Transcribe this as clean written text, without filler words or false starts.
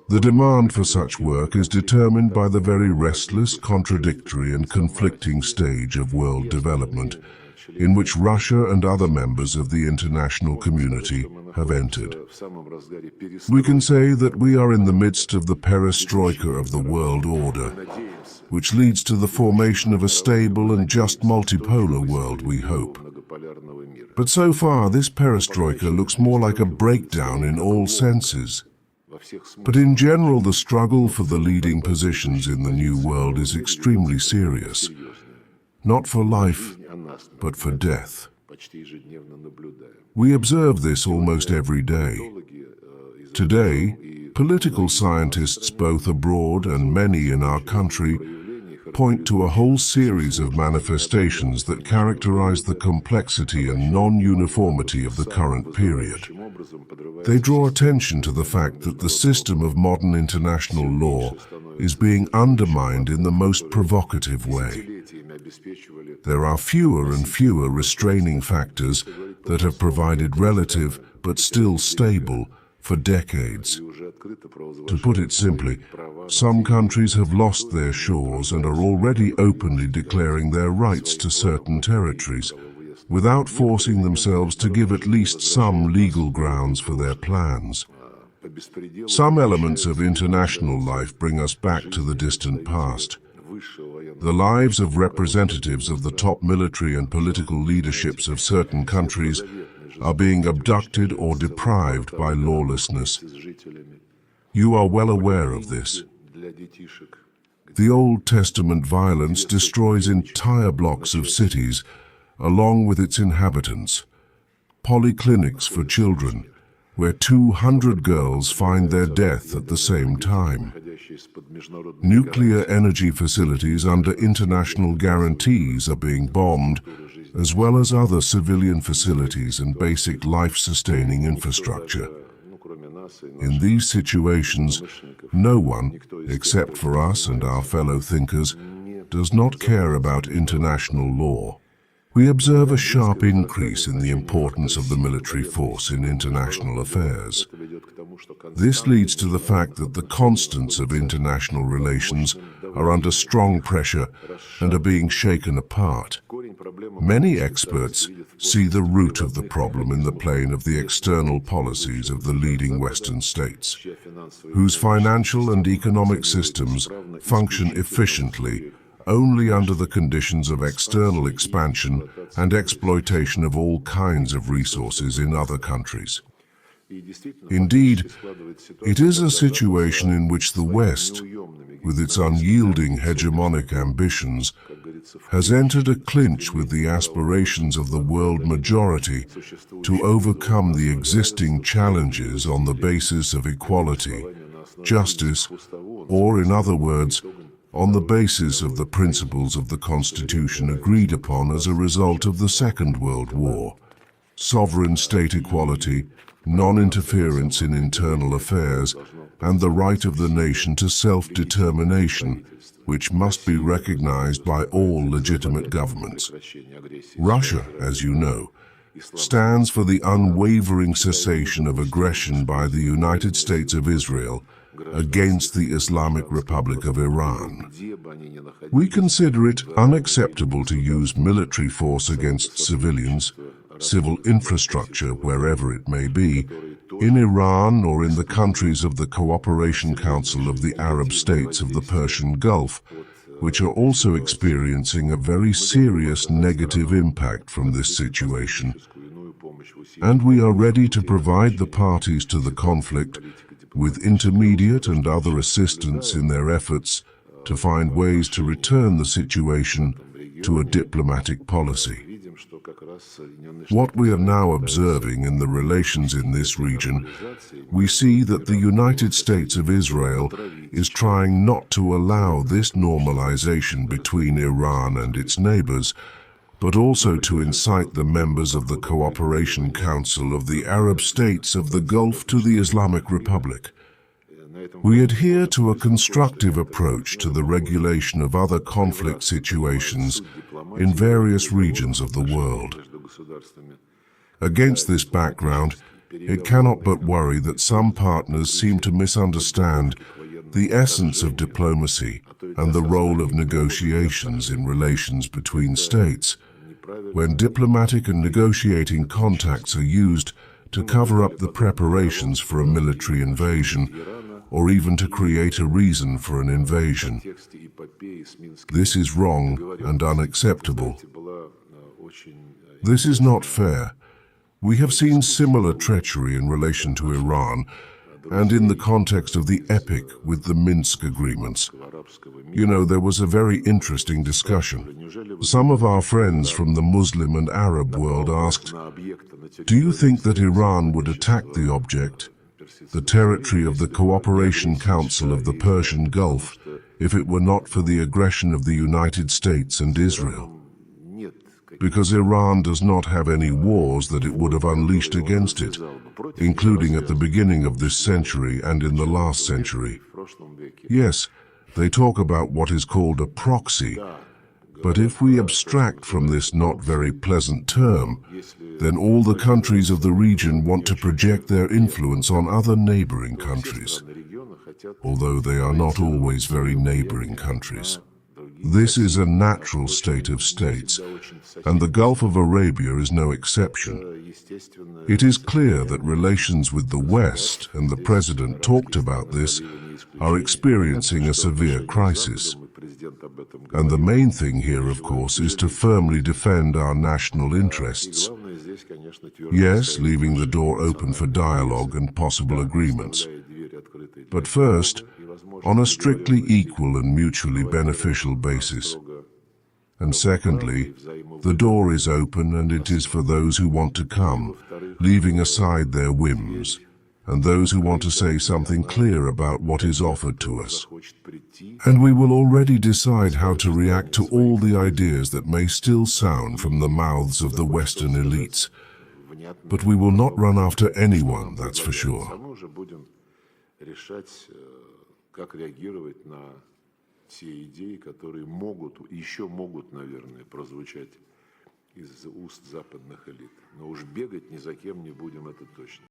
The demand for such work is determined by the very restless, contradictory and conflicting stage of world development in which Russia and other members of the international community have entered. We can say that we are in the midst of the perestroika of the world order, which leads to the formation of a stable and just multipolar world, we hope. But so far, this perestroika looks more like a breakdown in all senses. But in general, the struggle for the leading positions in the new world is extremely serious, not for life, but for death. We observe this almost every day. Today, political scientists both abroad and many in our country point to a whole series of manifestations that characterize the complexity and non-uniformity of the current period. They draw attention to the fact that the system of modern international law is being undermined in the most provocative way. There are fewer and fewer restraining factors that have provided relative but still stable for decades. To put it simply, some countries have lost their shores and are already openly declaring their rights to certain territories, without forcing themselves to give at least some legal grounds for their plans. Some elements of international life bring us back to the distant past. The lives of representatives of the top military and political leaderships of certain countries are being abducted or deprived by lawlessness. You are well aware of this. The Old Testament violence destroys entire blocks of cities, along with its inhabitants. Polyclinics for children, where 200 girls find their death at the same time. Nuclear energy facilities under international guarantees are being bombed, as well as other civilian facilities and basic life-sustaining infrastructure. In these situations, no one, except for us and our fellow thinkers, does not care about international law. We observe a sharp increase in the importance of the military force in international affairs. This leads to the fact that the constants of international relations are under strong pressure and are being shaken apart. Many experts see the root of the problem in the plane of the external policies of the leading Western states, whose financial and economic systems function efficiently only under the conditions of external expansion and exploitation of all kinds of resources in other countries. Indeed, it is a situation in which the West, with its unyielding hegemonic ambitions, has entered a clinch with the aspirations of the world majority to overcome the existing challenges on the basis of equality, justice, or in other words, on the basis of the principles of the Constitution agreed upon as a result of the Second World War: sovereign state equality, non-interference in internal affairs, and the right of the nation to self-determination, which must be recognized by all legitimate governments. Russia, as you know, stands for the unwavering cessation of aggression by the United States of Israel against the Islamic Republic of Iran. We consider it unacceptable to use military force against civilians, civil infrastructure, wherever it may be, in Iran or in the countries of the Cooperation Council of the Arab States of the Persian Gulf, which are also experiencing a very serious negative impact from this situation. And we are ready to provide the parties to the conflict with intermediate and other assistance in their efforts to find ways to return the situation to a diplomatic policy. What we are now observing in the relations in this region, we see that the United States of Israel is trying not to allow this normalization between Iran and its neighbors, but also to incite the members of the Cooperation Council of the Arab States of the Gulf to the Islamic Republic. We adhere to a constructive approach to the regulation of other conflict situations in various regions of the world. Against this background, it cannot but worry that some partners seem to misunderstand the essence of diplomacy and the role of negotiations in relations between states, when diplomatic and negotiating contacts are used to cover up the preparations for a military invasion, or even to create a reason for an invasion. This is wrong and unacceptable. This is not fair. We have seen similar treachery in relation to Iran, and in the context of the epic with the Minsk agreements. You know, there was a very interesting discussion. Some of our friends from the Muslim and Arab world asked, do you think that Iran would attack the object, the territory of the Cooperation Council of the Persian Gulf, if it were not for the aggression of the United States and Israel? Because Iran does not have any wars that it would have unleashed against it, including at the beginning of this century and in the last century. Yes, they talk about what is called a proxy, but if we abstract from this not very pleasant term, then all the countries of the region want to project their influence on other neighboring countries, although they are not always very neighboring countries. This is a natural state of states, and the Gulf of Arabia is no exception. It is clear that relations with the West, and the President talked about this, are experiencing a severe crisis. And the main thing here, of course, is to firmly defend our national interests. Yes, leaving the door open for dialogue and possible agreements. But first, on a strictly equal and mutually beneficial basis. And secondly, the door is open and it is for those who want to come, leaving aside their whims, and those who want to say something clear about what is offered to us. And we will already decide how to react to all the ideas that may still sound from the mouths of the Western elites. But we will not run after anyone, that's for sure. Как реагировать на те идеи, которые еще могут, наверное, прозвучать из уст западных элит. Но уж бегать ни за кем не будем, это точно.